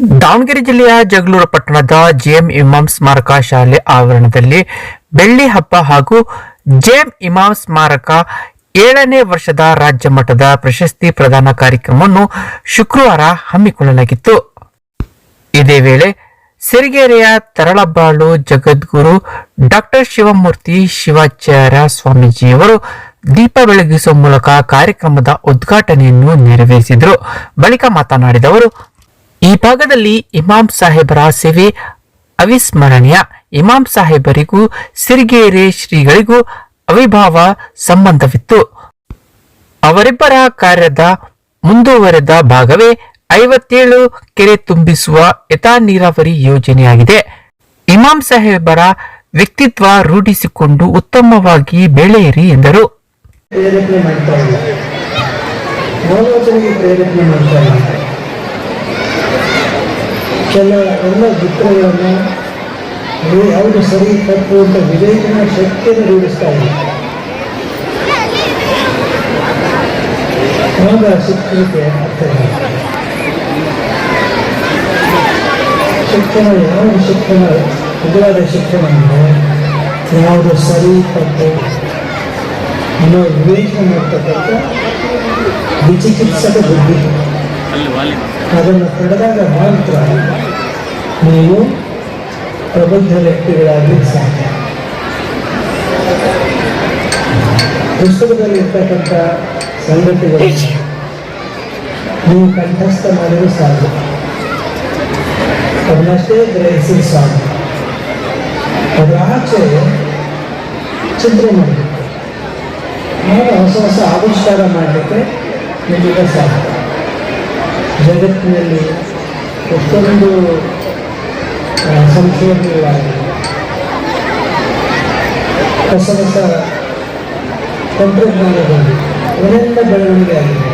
ದಾವಣಗೆರೆ ಜಿಲ್ಲೆಯ ಜಗಳೂರು ಪಟ್ಟಣದ ಜೆಎಂ ಇಮಾಂ ಸ್ಮಾರಕ ಶಾಲೆ ಆವರಣದಲ್ಲಿ ಬೆಳ್ಳಿ ಹಬ್ಬ ಹಾಗೂ ಜೆಎಂ ಇಮಾಂ ಸ್ಮಾರಕ 7ನೇ ವರ್ಷದ ರಾಜ್ಯ ಮಟ್ಟದ ಪ್ರಶಸ್ತಿ ಪ್ರದಾನ ಕಾರ್ಯಕ್ರಮವನ್ನು ಶುಕ್ರವಾರ ಹಮ್ಮಿಕೊಳ್ಳಲಾಗಿತ್ತು. ಇದೇ ವೇಳೆ ಸಿರಿಗೆರೆಯ ತರಳಬಾಳು ಜಗದ್ಗುರು ಡಾಕ್ಟರ್ ಶಿವಮೂರ್ತಿ ಶಿವಾಚಾರ್ಯ ಸ್ವಾಮೀಜಿಯವರು ದೀಪ ಬೆಳಗಿಸುವ ಮೂಲಕ ಕಾರ್ಯಕ್ರಮದ ಉದ್ಘಾಟನೆಯನ್ನು ನೆರವೇರಿಸಿದರು. ಬಳಿಕ ಮಾತನಾಡಿದ ಅವರು, ಈ ಭಾಗದಲ್ಲಿ ಇಮಾಂ ಸಾಹೇಬರ ಸೇವೆ ಅವಿಸ್ಮರಣೀಯ. ಇಮಾಂ ಸಾಹೇಬರಿಗೂ ಸಿರಿಗೆರೆ ಶ್ರೀಗಳಿಗೂ ಅವಿಭಾವ ಸಂಬಂಧವಿತ್ತು. ಅವರಿಬ್ಬರ ಕಾರ್ಯದ ಮುಂದುವರೆದ ಭಾಗವೇ 57 ಕೆರೆ ತುಂಬಿಸುವ ಯಥಾ ನೀರಾವರಿ ಯೋಜನೆಯಾಗಿದೆ. ಇಮಾಂ ಸಾಹೇಬರ ವ್ಯಕ್ತಿತ್ವ ರೂಢಿಸಿಕೊಂಡು ಉತ್ತಮವಾಗಿ ಬೆಳೆಯಿರಿ ಎಂದರು. ಎಲ್ಲ ಚಿತ್ರಗಳನ್ನು ಯಾವುದು ಸರಿ ತಪ್ಪು ಅಂತ ವಿವೇಚನ ಶಕ್ತಿಯನ್ನು ರೂಢಿಸ್ತಾ ಇದೆ. ಆಗ ಶಿಕ್ಷಣಕ್ಕೆ ಅರ್ಥ ಶಿಕ್ಷಣ ಯಾವುದು ಶಿಕ್ಷಣ ನಿಜವಾದ ಶಿಕ್ಷಣ ಅಂದರೆ ಯಾವುದು ಸರಿ ತಪ್ಪು ಅನ್ನೋ ವಿವೇಚನೆ ಮಾಡ್ತಕ್ಕಂಥ ವಿಚಿಕಿತ್ಸಕ ಬುದ್ಧಿ ಅದನ್ನು ಪಡೆದಾಗ ಮಾತ್ರ ನೀವು ಪ್ರಬುದ್ಧ ವ್ಯಕ್ತಿಗಳಾಗಲಿ ಸಾಧ್ಯ. ಪುಸ್ತಕದಲ್ಲಿ ಇರ್ತಕ್ಕಂಥ ಸಂಗತಿಗಳನ್ನು ನೀವು ಕಂಠಸ್ಥ ಮಾಡಲು ಸಾಧ್ಯ, ಅದನ್ನಷ್ಟೇ ಗ್ರಹಿಸಲು ಸಾಧ್ಯ. ಅದರ ಆಚೆ ಚಿಂತನೆ ಮಾಡಬೇಕು, ಹೊಸ ಹೊಸ ಆವಿಷ್ಕಾರ ಮಾಡಲಿಕ್ಕೆ ನಿಮಗೆ ಸಾಧ್ಯ. ಜಗತ್ತಿನಲ್ಲಿ ಎಷ್ಟೊಂದು ಸಂಶೋಧನೆಗಳಾಗಿದೆ, ಹೊಸ ಹೊಸ ತಂತ್ರಜ್ಞಾನದಲ್ಲಿ ಅವರೆಲ್ಲ ಬೆಳವಣಿಗೆ ಆಗಿದೆ.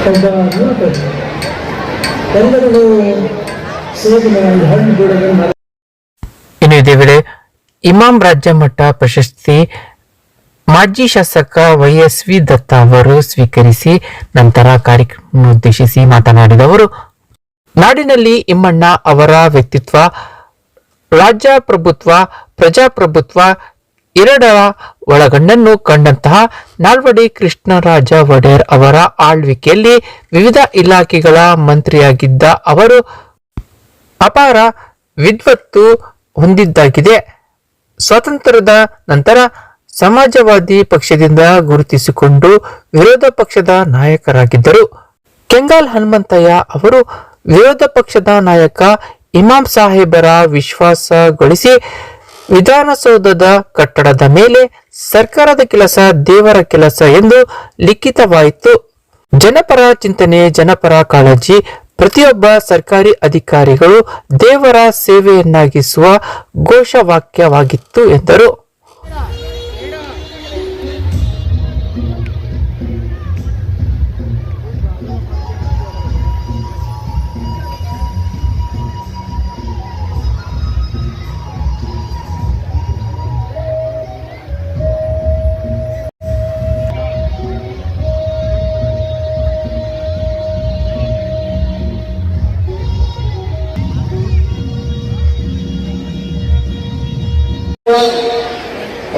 ಒಬ್ಬ ಯುವಕರು ಎಲ್ಲರಿಗೂ ಸೇವೆ ಮಾಡಿ ಹಣ್ಣು ಗಿಡಗಳು. ಇನ್ನು ಇದೇ ವೇಳೆ ಇಮಾಂ ರಾಜ್ಯ ಮಟ್ಟ ಪ್ರಶಸ್ತಿ ಮಾಜಿ ಶಾಸಕ YSV ದತ್ತ ಅವರು ಸ್ವೀಕರಿಸಿ ನಂತರ ಕಾರ್ಯಕ್ರಮ ಉದ್ದೇಶಿಸಿ ಮಾತನಾಡಿದ ಅವರು, ನಾಡಿನಲ್ಲಿ ಇಮ್ಮಣ್ಣ ಅವರ ವ್ಯಕ್ತಿತ್ವ, ರಾಜಪ್ರಭುತ್ವ, ಪ್ರಜಾಪ್ರಭುತ್ವ ಎರಡರ ಒಳಗಣ್ಣನ್ನು ಕಂಡಂತಹ ನಾಲ್ವಡಿ ಕೃಷ್ಣರಾಜ ಒಡೆಯರ್ ಅವರ ಆಳ್ವಿಕೆಯಲ್ಲಿ ವಿವಿಧ ಇಲಾಖೆಗಳ ಮಂತ್ರಿಯಾಗಿದ್ದ ಅವರು ಅಪಾರ ವಿದ್ವತ್ತು ಹೊಂದಿದ್ದಾಗಿದೆ. ಸ್ವಾತಂತ್ರ್ಯದ ನಂತರ ಸಮಾಜವಾದಿ ಪಕ್ಷದಿಂದ ಗುರುತಿಸಿಕೊಂಡು ವಿರೋಧ ಪಕ್ಷದ ನಾಯಕರಾಗಿದ್ದರು. ಕೆಂಗಲ್ ಹನುಮಂತಯ್ಯ ಅವರು ವಿರೋಧ ಪಕ್ಷದ ನಾಯಕ ಇಮಾಂ ಸಾಹೇಬರ ವಿಶ್ವಾಸ ಗಳಿಸಿ ವಿಧಾನಸೌಧದ ಕಟ್ಟಡದ ಮೇಲೆ ಸರ್ಕಾರದ ಕೆಲಸ ದೇವರ ಕೆಲಸ ಎಂದು ಲಿಖಿತವಾಯಿತು. ಜನಪರ ಚಿಂತನೆ, ಜನಪರ ಕಾಳಜಿ ಪ್ರತಿಯೊಬ್ಬ ಸರ್ಕಾರಿ ಅಧಿಕಾರಿಗಳು ದೇವರ ಸೇವೆಯನ್ನಾಗಿಸುವ ಘೋಷವಾಕ್ಯವಾಗಿತ್ತು ಎಂದರು.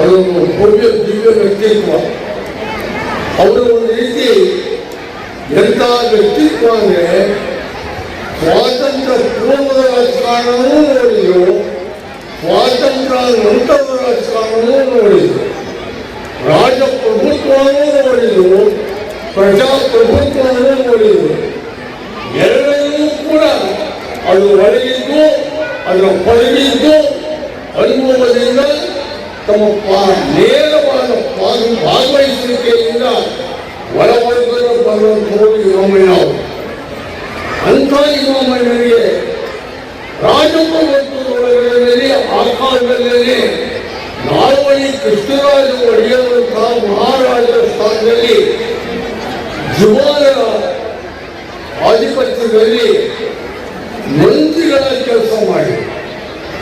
ಅದೊಂದು ಭವ್ಯ ದಿವ್ಯ ವ್ಯಕ್ತಿತ್ವ. ಅವರು ಒಂದು ರೀತಿ ಎಂಥ ವ್ಯಕ್ತಿತ್ವ ಅಂದರೆ ಸ್ವಾತಂತ್ರ್ಯ ಪೂರ್ವದ ರಾಜಕಾರಣವೂ ನೋಡಿದ್ರು, ಸ್ವಾತಂತ್ರ್ಯ ನಂತರದ ರಾಜಕಾರಣವೂ ನೋಡಿದ್ರು, ರಾಜಪ್ರಭುತ್ವವೂ ನೋಡಿದ್ರು, ಪ್ರಜಾಪ್ರಭುತ್ವವೂ ನೋಡಿದ್ರು. ಎರಡನ್ನೂ ಕೂಡ ಅದು ಒಳಗಿದ್ದು ಅದರ ಹೊರಗಿದ್ದು ಅನುಭವದಿಂದ ತಮ್ಮ ನೇರವಾದ ಭಾಗವಹಿಸುವಿಕೆಯಿಂದ ಹೊರವರ್ಗದ ಬರುವಂಥವರು ಇಮಾಮಯ್ಯ ಅವರು. ಅಂಥ ಇಮಾಮಯ್ಯನಿಗೆ ರಾಜಪ್ರಭುತ್ವದೊಳಗಡೆ ಆ ಕಾಲದಲ್ಲಿ ನಾಲ್ವಡಿ ಕೃಷ್ಣರಾಜ ಒಡೆಯರಂತಹ ಮಹಾರಾಜರ ಸ್ಥಾನದಲ್ಲಿ ಜುವಾನರ ಆಧಿಪತ್ಯದಲ್ಲಿ ಮಂತ್ರಿಗಳ ಕೆಲಸ ಮಾಡಿ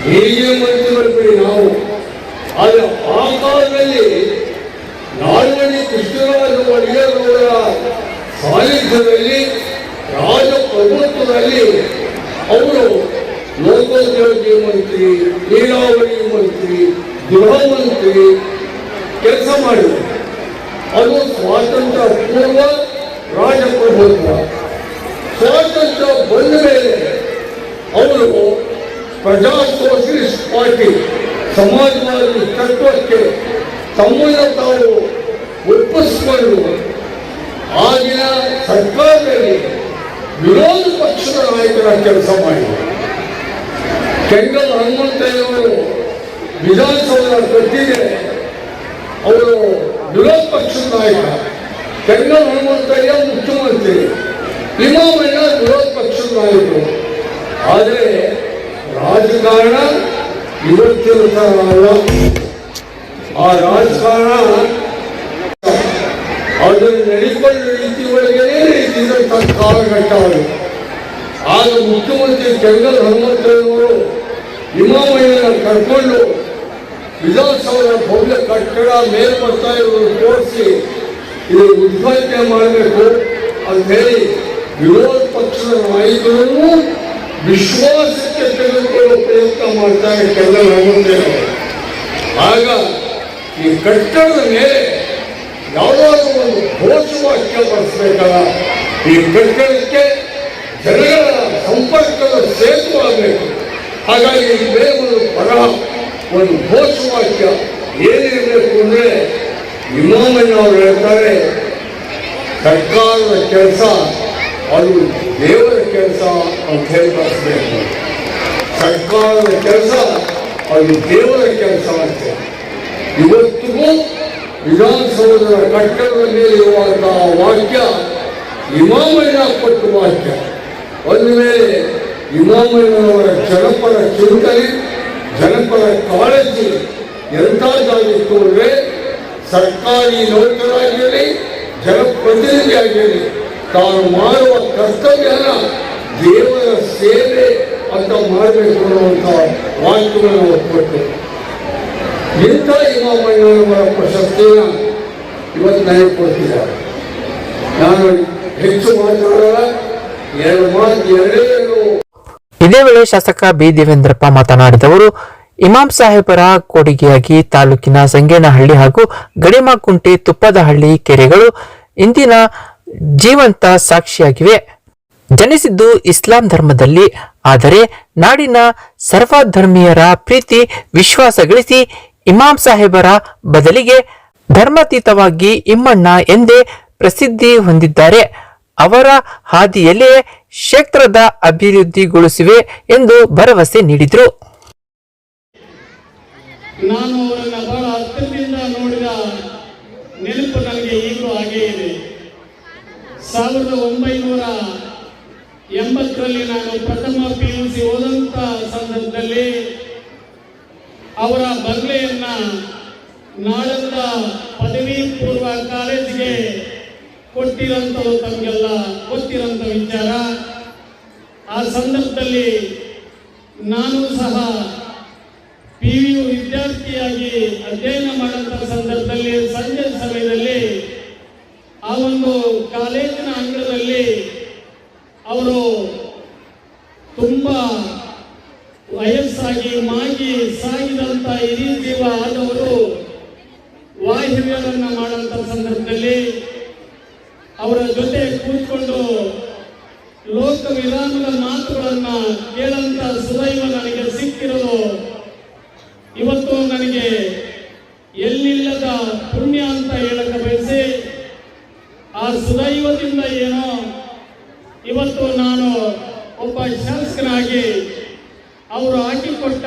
ಹೇಗೆ ಮಂತ್ರಿಗಳು ಬಿಡಿ ನಾವು. ಆದರೆ ಆ ಕಾಲದಲ್ಲಿ ನಾಲ್ವಡಿ ಕೃಷ್ಣರಾಜ ಒಡೆಯರವರ ಸಾನ್ನಿಧ್ಯದಲ್ಲಿ ರಾಜ ಪ್ರಭುತ್ವದಲ್ಲಿ ಅವರು ಲೋಕೋದ್ಯೋಗಿ ಮಂತ್ರಿ, ನೀರಾವರಿ ಮಂತ್ರಿ, ಗೃಹ ಮಂತ್ರಿ ಕೆಲಸ ಮಾಡಿದರು. ಅದು ಸ್ವಾತಂತ್ರ್ಯ ಪೂರ್ವ ರಾಜಪ್ರಭುತ್ವ. ಸ್ವಾತಂತ್ರ್ಯ ಬಂದ ಮೇಲೆ ಅವರು ಪ್ರಜಾ ಸೋಷಲಿಸ್ಟ್ ಪಾರ್ಟಿ ಸಮಾಜವಾದಿ ತತ್ವಕ್ಕೆ ತಮ್ಮನ್ನು ತಾವು ಒಪ್ಪಿಸಿಕೊಂಡು ಆಗಿನ ಸರ್ಕಾರದಲ್ಲಿ ವಿರೋಧ ಪಕ್ಷದ ನಾಯಕರ ಕೆಲಸ ಮಾಡಿದರು. ಕೆಂಗಲ್ ಹನುಮಂತಯ್ಯವರು ವಿಧಾನಸೌಧ ಕಟ್ಟಿದೆ, ಅವರು ವಿರೋಧ ಪಕ್ಷದ ನಾಯಕ. ಕೆಂಗಲ್ ಹನುಮಂತಯ್ಯ ಮುಖ್ಯಮಂತ್ರಿ, ಇಮಾಮಯ್ಯ ವಿರೋಧ ಪಕ್ಷದ ನಾಯಕರು. ಆದರೆ ರಾಜಕಾರಣ ಇವತ್ತಿನ ಥರ ಅಲ್ಲ. ಆ ರಾಜಕಾರಣ ಅದನ್ನು ನಡಿಕೊಂಡ ರೀತಿ ಒಳಗೇನೆ ಇದ್ದಂಥ ಕಾಲಘಟ್ಟ ಅದು. ಆಗ ಮುಖ್ಯಮಂತ್ರಿ ಕೆಂಗಲ್ ಹನುಮಂತಯ್ಯನವರು ಇಮಾಮಯ್ಯನ ಕರ್ಕೊಂಡು ವಿಧಾನಸೌಧ ಭವ್ಯ ಕಟ್ಟಡ ಮೇಲ್ಪಟ್ಟ ಇವರು ತೋರಿಸಿ ಇದು ಉದ್ಘಾಟನೆ ಮಾಡಬೇಕು ಅಂತ ಹೇಳಿ ವಿರೋಧ ಪಕ್ಷದ ನಾಯಕರನ್ನು ವಿಶ್ವಾಸಕ್ಕೆ ತೆಗೆದುಕೊಳ್ಳುವ ಪ್ರಯತ್ನ ಮಾಡ್ತಾರೆ ಕೆಂಗಲ್ ಹನುಮಂತಯ್ಯನವರು. ಆಗ ಈ ಕಟ್ಟಡದ ಮೇಲೆ ಯಾವುದಾದ್ರೂ ಒಂದು ಘೋಷವಾಕ್ಯ ಬರೆಸಬೇಕಲ್ಲ, ಈ ಕಟ್ಟಡಕ್ಕೆ ಜನಗಳ ಸಂಪರ್ಕದ ಸೇತು ಆಗಬೇಕು. ಹಾಗಾಗಿ ಇದೇ ಒಂದು ಬರಹ, ಒಂದು ಘೋಷವಾಕ್ಯ ಏನಿರಬೇಕು ಅಂದರೆ, ಇಮಾಮಯ್ಯನವರು ಹೇಳ್ತಾರೆ, ಸರ್ಕಾರದ ಕೆಲಸ ಅದು ದೇವರ ಕೆಲಸ ಅಂತ ಹೇಳಿ ಬರೆಸಬೇಕು. ಸರ್ಕಾರದ ಕೆಲಸ ಅದು ದೇವರ ಕೆಲಸ ಅಂತ. ಇವತ್ತಿಗೂ ವಿಧಾನಸೌಧದ ಕಟ್ಟಡದ ಮೇಲೆ ಇರುವಂತಹ ವಾಕ್ಯ ಇಮಾಮಯ್ಯ ಕೊಟ್ಟ ವಾಕ್ಯ. ಒಂದು ವೇಳೆ ಇಮಾಮಯ್ಯನವರ ಜನಪರ ಚಿಂತನೆ, ಜನಪರ ಕಾಳಜಿ ಎಂಥದ್ದಾಗಿತ್ತು ಅಂದರೆ, ಸರ್ಕಾರಿ ನೌಕರಾಗಿರಲಿ, ಜನಪ್ರತಿನಿಧಿಯಾಗಿರಲಿ, ತಾನು ಮಾಡುವ ಕರ್ತವ್ಯನ ದೇವರ ಸೇವೆ ಅಂತ ಮಾಡಬೇಕು ಅನ್ನುವಂಥ ವಾಕ್ಯವನ್ನು ಕೊಟ್ಟು ಇಂಥ ಇಮಾಮಯ್ಯನವರ ಪ್ರಶಸ್ತಿನ ಇವತ್ತು ನನಗೆ ಕೊಡ್ತಿದ್ದಾರೆ. ನಾನು ಹೆಚ್ಚು ಮಾತಾಡಲ್ಲ, ಎರಡೇ ಇದೇ ವೇಳೆ ಶಾಸಕ ಬಿ ದೇವೇಂದ್ರಪ್ಪ ಮಾತನಾಡಿದವರು, ಇಮಾಂ ಸಾಹೇಬರ ಕೊಡುಗೆಯಾಗಿ ತಾಲೂಕಿನ ಸಂಗೇನಹಳ್ಳಿ ಹಾಗೂ ಗಡಿಮಾಕುಂಟೆ, ತುಪ್ಪದಹಳ್ಳಿ ಕೆರೆಗಳು ಇಂದಿನ ಜೀವಂತ ಸಾಕ್ಷಿಯಾಗಿವೆ. ಜನಿಸಿದ್ದು ಇಸ್ಲಾಂ ಧರ್ಮದಲ್ಲಿ, ಆದರೆ ನಾಡಿನ ಸರ್ವಧರ್ಮೀಯರ ಪ್ರೀತಿ ವಿಶ್ವಾಸ ಗಳಿಸಿ ಇಮಾಂ ಸಾಹೇಬರ ಬದಲಿಗೆ ಧರ್ಮಾತೀತವಾಗಿ ಇಮ್ಮಣ್ಣ ಎಂದೇ ಪ್ರಸಿದ್ಧಿ ಹೊಂದಿದ್ದಾರೆ. ಅವರ ಹಾದಿಯಲ್ಲೇ ಕ್ಷೇತ್ರದ ಅಭಿವೃದ್ಧಿಗೊಳಿಸಿವೆ ಎಂದು ಭರವಸೆ ನೀಡಿದರು. ನಾನು ಅವರನ್ನು ಬಹಳ ಹತ್ತಿರದಿಂದ ನೋಡಿದ ನೆನಪು ನನಗೆ ಈಗಲೂ ಹಾಗೇ ಇದೆ. 1980ರಲ್ಲಿ ನಾನು ಪ್ರಥಮ PUC ಓದಂತ ಸಂದರ್ಭದಲ್ಲಿ ಅವರ ಬಂಗ್ಲೆಯನ್ನ ನಾಳಂದ ಪದವಿ ಪೂರ್ವ ಕಾಲೇಜಿಗೆ ಕೊಟ್ಟಿರಂಥವು ತಮಗೆಲ್ಲ ಗೊತ್ತಿರೋಂಥ ವಿಚಾರ. ಆ ಸಂದರ್ಭದಲ್ಲಿ ನಾನು ಸಹ PU ವಿದ್ಯಾರ್ಥಿಯಾಗಿ ಅಧ್ಯಯನ ಮಾಡುವಂಥ ಸಂದರ್ಭದಲ್ಲಿ ಸಂಜೆ ಸಮಯದಲ್ಲಿ ಆ ಒಂದು ಕಾಲೇಜಿನ ಅಂಗಳದಲ್ಲಿ ಅವರು ತುಂಬ ವಯಸ್ಸಾಗಿ ಮಾಗಿ ಸಾಗಿದಂಥ ಹಿರಿಯ ಜೀವ ಆದವರು ವಾಹಿವ್ಯವನ್ನು ಮಾಡುವಂಥ ಸಂದರ್ಭದಲ್ಲಿ ಅವರ ಜೊತೆ ಕೂತ್ಕೊಂಡು ಲೋಕ ವಿಧಾನದ ಮಾತುಗಳನ್ನು ಕೇಳಂತ ಸುದೈವ ನನಗೆ ಸಿಕ್ಕಿರೋದು ಇವತ್ತು ನನಗೆ ಎಲ್ಲಿಲ್ಲದ ಪುಣ್ಯ ಅಂತ ಹೇಳಕ್ಕೆ ಬಯಸಿ, ಆ ಸುದೈವದಿಂದ ಏನೋ ಇವತ್ತು ನಾನು ಒಬ್ಬ ಶಾಸಕನಾಗಿ ಅವರು ಹಾಕಿಕೊಟ್ಟ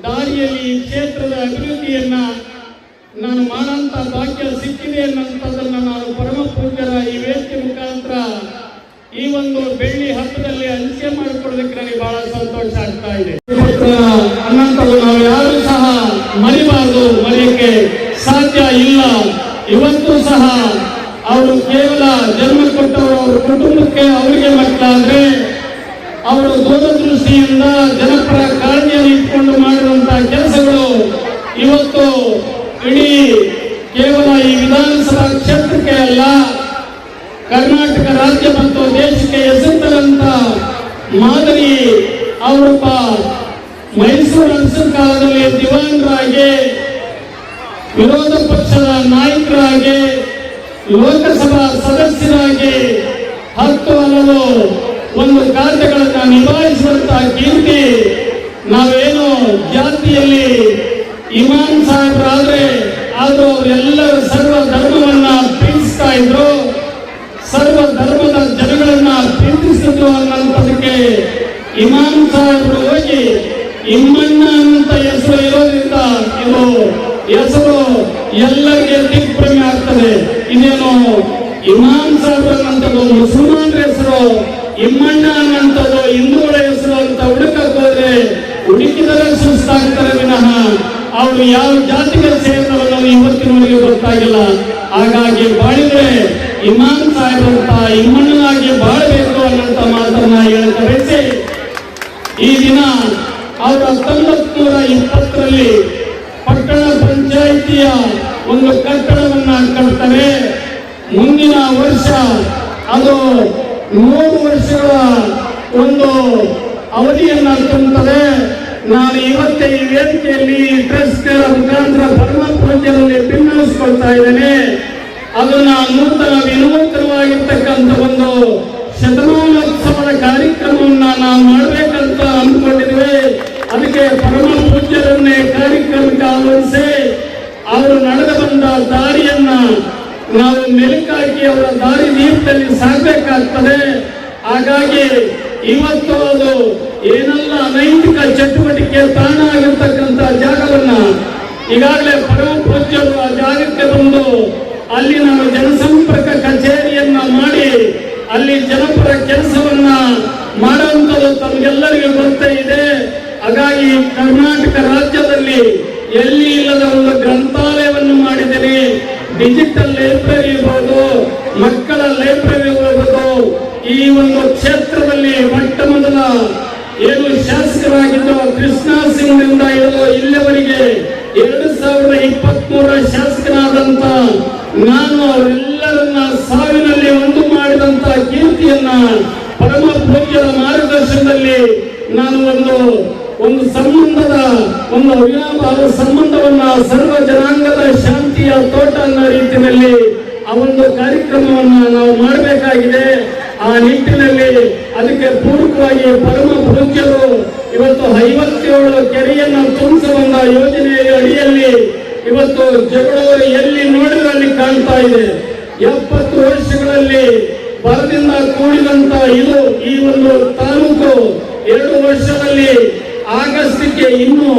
ದಾರಿಯಲ್ಲಿ ಈ ಕ್ಷೇತ್ರದ ಅಭಿವೃದ್ಧಿಯನ್ನ ನಾನು ಮಾಡೋಂಥ ಭಾಗ್ಯ ಸಿಕ್ಕಿದೆ ಅನ್ನೋಂಥದ್ದನ್ನು ನಾನು ಪರಮ ಪೂಜ್ಯರ ಈ ವೇದಿಕೆ ಮುಖಾಂತರ ಈ ಒಂದು ಬೆಳ್ಳಿ ಹಬ್ಬದಲ್ಲಿ ಹಂಚಿಕೆ ಮಾಡಿಕೊಡೋದಕ್ಕೆ ನನಗೆ ಬಹಳ ಸಂತೋಷ ಆಗ್ತಾ ಇದೆ. ಅನ್ನಂಥದ್ದು ನಾವು ಯಾರು ಸಹ ಮರಿಬಾರದು, ಮರೆಯಕ್ಕೆ ಸಾಧ್ಯ ಇಲ್ಲ. ಇವತ್ತು ಸಹ ಅವರು ಕೇವಲ ಜನ್ಮ ಕೊಟ್ಟವರು ಅವ್ರ ಕುಟುಂಬಕ್ಕೆ ಅವರಿಗೆ ಮಕ್ಕಳಾದ್ರೆ ಅವರು ದೂರದೃಷ್ಟಿಯಿಂದ ಜನಪರ ಕಾಳಜಿಯನ್ನು ಇಟ್ಕೊಂಡು ಮಾಡಿರುವಂತಹ ಕೆಲಸಗಳು ಇವತ್ತು ಇಡೀ ಕೇವಲ ಈ ವಿಧಾನಸಭಾ ಕ್ಷೇತ್ರಕ್ಕೆ ಅಲ್ಲ, ಕರ್ನಾಟಕ ರಾಜ್ಯ ಮತ್ತು ದೇಶಕ್ಕೆ ಹೆಸರು ತರಂತ ಮಾದರಿ ಅವರೊಬ್ಬ ಮೈಸೂರು ಅರಸರ ಕಾಲದಲ್ಲಿ ದಿವಾನರಾಗಿ, ವಿರೋಧ ಪಕ್ಷದ ನಾಯಕರಾಗಿ, ಲೋಕಸಭಾ ಸದಸ್ಯರಾಗಿ 10 ಹಲವು ಒಂದು ಕಾರ್ಯಗಳನ್ನು ನಿಭಾಯಿಸುವಂತಹ ಕೀರ್ತಿ ನಾವೇನು ಜಾತಿಯಲ್ಲಿ ಇಮಾಮ್ ಸಾಹೇಬರಾದ್ರೆ ಆದ್ರೂ ಅವರೆಲ್ಲರೂ ಸರ್ವ ಧರ್ಮವನ್ನ ಪ್ರೀತಿಸ್ತಾ ಇದ್ರು, ಸರ್ವ ಧರ್ಮದ ಜನಗಳನ್ನ ಪ್ರೀತಿಸಿದ್ರು ಅನ್ನೋದಕ್ಕೆ ಇಮಾಮ್ ಸಾಹೇಬರು ಹೋಗಿ ಇಮ್ಮಣ್ಣ ಅಂತ ಹೆಸರು ಇರೋದ್ರಿಂದ ಇದು ಹೆಸರು ಎಲ್ಲರಿಗೆ ದಿಗ್ಭ್ರಮೆ ಆಗ್ತದೆ. ಇದೇನು ಇಮಾಮ್ ಸಾಹೇಬ್ ಅನ್ನಂಥದ್ದು ಮುಸಲ್ಮಾನರ ಹೆಸರು, ಇಮ್ಮಣ್ಣ ಅನ್ನಂಥದ್ದು ಹಿಂದೂಗಳ ಹೆಸರು ಅಂತ ಹುಡುಕಕ್ಕೆ ಹೋದ್ರೆ ಹುಡುಕಿದರೆ ಸುಸ್ತಾಗ್ತಾರೆ ವಿನಃ ಅವರು ಯಾವ ಜಾತಿಗೆ ಸೇರಿದವನ್ನೋ ಇವತ್ತಿನವರೆಗೆ ಗೊತ್ತಾಗಿಲ್ಲ. ಹಾಗಾಗಿ ಬಾಳಿದ್ರೆ ಇಮಾಮ್ ಸಾಹೇಬ್ ಅಂತ ಇಮ್ಮಣ್ಣನಾಗಿ ಬಾಳಬೇಕು ಅನ್ನಂತ ಮಾತನ್ನ ಹೇಳಕ್ಕೆ ಬಯಸಿ, ಈ ದಿನ ಅವರು 1920ರಲ್ಲಿ ಪಟ್ಟಣ ಪಂಚಾಯಿತಿಯ ಒಂದು ಕಟ್ಟಡವನ್ನ ಕಟ್ತಾರೆ. ಮುಂದಿನ ವರ್ಷ ಅದು 3 ವರ್ಷಗಳ ಒಂದು ಅವಧಿಯನ್ನ ತುಂಬುತ್ತದೆ. ನಾನು ಇವತ್ತೇ ಈ ವೇದಿಕೆಯಲ್ಲಿ ಟ್ರಸ್ಟ್ ಮುಖಾಂತರ ಪರಮಪೂಜ್ಯರಲ್ಲಿ ಭಿನ್ನವಿಸ್ಕೊಳ್ತಾ ಇದ್ದೇನೆ. ಅದನ್ನ ವಿನೂತನವಾಗಿರ್ತಕ್ಕಂಥ ಒಂದು ಶತಮಾನೋತ್ಸವದ ಕಾರ್ಯಕ್ರಮವನ್ನ ನಾವು ಮಾಡಬೇಕಂತ ಅಂದ್ಕೊಂಡಿದ್ವಿ. ಅದಕ್ಕೆ ಪರಮ ಪೂಜ್ಯರನ್ನೇ ಕಾರ್ಯಕ್ರಮಕ್ಕೆ ಆಹ್ವಾನಿಸಿ ಅವರು ನಡೆದು ಬಂದ ದಾರಿಯನ್ನ ನಾವು ಮೆಲುಕಾಕಿ ಅವರ ದಾರಿ ದೀಪದಲ್ಲಿ ಸಾಗಬೇಕಾಗ್ತದೆ. ಹಾಗಾಗಿ ಇವತ್ತು ಅದು ಏನೆಲ್ಲ ಅನೈತಿಕ ಚಟುವಟಿಕೆ ತಾಣ ಆಗಿರ್ತಕ್ಕಂಥ ಜಾಗವನ್ನ ಈಗಾಗಲೇ ಪರಮ ಪೂಜ್ಯರು ಆ ಜಾಗಕ್ಕೆ ಬಂದು ಅಲ್ಲಿ ನಾವು ಜನಸಂಪರ್ಕ ಕಚೇರಿಯನ್ನ ಮಾಡಿ ಅಲ್ಲಿ ಜನಪರ ಕೆಲಸವನ್ನ ಮಾಡುವಂಥದ್ದು ತಮಗೆಲ್ಲರಿಗೂ ಗೊತ್ತೇ ಇದೆ. ಹಾಗಾಗಿ ಕರ್ನಾಟಕ ರಾಜ್ಯದಲ್ಲಿ ಎಲ್ಲಿ ಇಲ್ಲದ ಒಂದು ಗ್ರಂಥಾಲಯವನ್ನು ಮಾಡಿದರೆ ಡಿಜಿಟಲ್ ಲೈಬ್ರರಿ ಇರ್ಬೋದು, ಮಕ್ಕಳ ಲೈಬ್ರರಿ ಇರ್ಬೋದು. ಈ ಒಂದು ಕ್ಷೇತ್ರದಲ್ಲಿ ಮೊಟ್ಟ ಮೊದಲ ಏನು ಶಾಸಕರಾಗಿದ್ದು ಕೃಷ್ಣ ಸಿಂಗ್ನಿಂದ ಹಿಡಿದು ಇಲ್ಲಿವರೆಗೆ 2023 ಶಾಸಕನಾದಂತ ನಾನು ಅವರೆಲ್ಲರನ್ನ ಸಾವಿನಲ್ಲಿ ಒಂದು ಮಾಡಿದಂತ ಕೀರ್ತಿಯನ್ನ ಪರಮ ಪೂಜ್ಯರ ಮಾರ್ಗದರ್ಶನದಲ್ಲಿ ನಾನು ಒಂದು ಸಂಬಂಧದ ಒಂದು ಅವಿನಾಭಾವ ಸಂಬಂಧವನ್ನ ಸರ್ವ ಜನಾಂಗದ ಶಾಂತಿಯ ತೋಟ ಅನ್ನೋ ರೀತಿಯಲ್ಲಿ ಆ ಒಂದು ಕಾರ್ಯಕ್ರಮವನ್ನ ನಾವು ಮಾಡಬೇಕಾಗಿದೆ. ಆ ನಿಟ್ಟಿನಲ್ಲಿ ಅದಕ್ಕೆ ಪೂರಕವಾಗಿ ಪರಮ ಪೂಜ್ಯರು ಇವತ್ತು 57 ಕೆರೆಯನ್ನು ತುಂಬಿಸುವಂತ ಯೋಜನೆಯ ಅಡಿಯಲ್ಲಿ ಇವತ್ತು ಜಗಳೂರು ಎಲ್ಲಿ ನೋಡಿದ್ರೆ ಅಲ್ಲಿ ಕಾಣ್ತಾ ಇದೆ. 70 ವರ್ಷಗಳಲ್ಲಿ ಬರದಿಂದ ಕೂಡಿದಂತ ಇದು ಈ ಒಂದು ತಾಲೂಕು 2 ವರ್ಷದಲ್ಲಿ ಆಗಸ್ಟ್ಗೆ ಇನ್ನೂ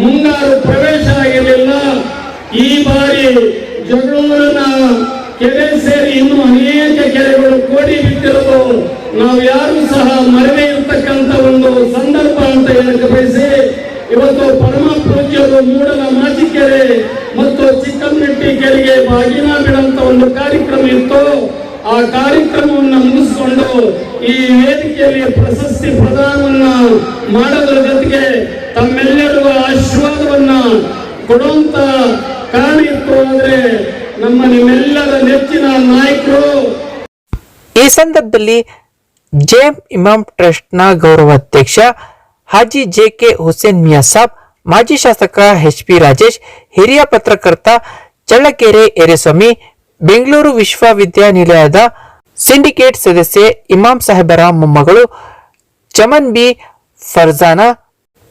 ಮುಂಗಾರು ಪ್ರವೇಶ ಆಗಿರಲಿಲ್ಲ. ಈ ಬಾರಿ ಜಗಳೂರಿನ ಕೆರೆ ಸೇರಿ ಇನ್ನೂ ಅನೇಕ ಕೆರೆಗಳು ಕೋಡಿ ಬಿಟ್ಟಿರೋದು ನಾವು ಯಾರು ಸಹ ಮರವೇ ಇರ್ತಕ್ಕಂಥ ಒಂದು ಸಂದರ್ಭ ಅಂತ ಹೇಳಕ್ಕೆ ಬಯಸಿ, ಇವತ್ತು ಪರಮ ಪೂಜ್ಯರು ಮೂಡಲ ಮಾಚಿಕೆರೆ ಮತ್ತು ಚಿಕ್ಕಮನೆಟ್ಟಿ ಕೆರೆಗೆ ಬಾಗಿನ ಬಿಡಂತ ಒಂದು ಕಾರ್ಯಕ್ರಮ ಇತ್ತು. ಆ ಕಾರ್ಯಕ್ರಮವನ್ನು ಮುಗಿಸಿಕೊಂಡು ಈ ವೇದಿಕೆಯಲ್ಲಿ ಪ್ರಶಸ್ತಿ ಪ್ರದಾನವನ್ನ ಮಾಡೋದ್ರ ಜೊತೆಗೆ ತಮ್ಮೆಲ್ಲರಿಗೂ ಆಶೀರ್ವಾದವನ್ನ ಕೊಡುವಂತ ಕಾರಣ ಇತ್ತು. ಅಂದ್ರೆ ನಿಮ್ಮೆಲ್ಲರ ನೆಚ್ಚಿನ ನಾಯಕರು. ಈ ಸಂದರ್ಭದಲ್ಲಿ ಜೇಮ್ ಇಮಾಮ್ ಟ್ರಸ್ಟ್ನ ಗೌರವಾಧ್ಯಕ್ಷ ಹಾಜಿ ಜೆ.ಕೆ. ಹುಸೇನ್ ಮಿಯಾ ಸಾಬ್, ಮಾಜಿ ಶಾಸಕ ಎಚ್.ಪಿ. ರಾಜೇಶ್, ಹಿರಿಯ ಪತ್ರಕರ್ತ ಚಳ್ಳಕೆರೆ ಏರೇಸ್ವಾಮಿ, ಬೆಂಗಳೂರು ವಿಶ್ವವಿದ್ಯಾನಿಲಯದ ಸಿಂಡಿಕೇಟ್ ಸದಸ್ಯೆ ಇಮಾಮ್ ಸಾಹೇಬರ ಮೊಮ್ಮಗಳು ಚಮನ್ ಬಿ ಫರ್ಜಾನಾ,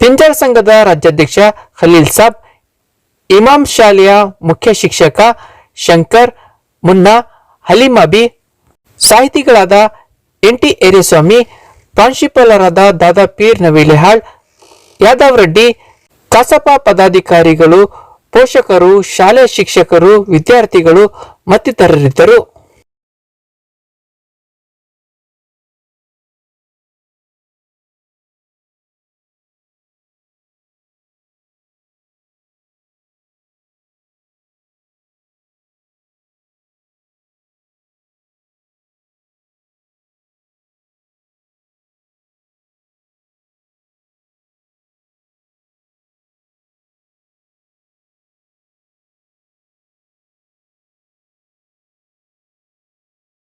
ಪಿಂಜಾರ್ ಸಂಘದ ರಾಜ್ಯಾಧ್ಯಕ್ಷ ಖಲೀಲ್ ಸಾಬ್, ಇಮಾಮ್ ಶಾಲೆಯ ಮುಖ್ಯ ಶಿಕ್ಷಕ ಶಂಕರ್, ಮುನ್ನಾ, ಹಲೀಮಾ ಬಿ, ಸಾಹಿತಿಗಳಾದ ಎನ್.ಟಿ. ಏರೇಸ್ವಾಮಿ, ಪ್ರಾಂಶುಪಾಲರಾದ ದಾದಾ ಪೀರ್ ನವಿಲೇಹಾಳ್, ಯಾದವ್ ರೆಡ್ಡಿ, ಕಸಾಪ ಪದಾಧಿಕಾರಿಗಳು, ಪೋಷಕರು, ಶಾಲೆಯ ಶಿಕ್ಷಕರು, ವಿದ್ಯಾರ್ಥಿಗಳು ಮತ್ತಿತರರಿದ್ದರು.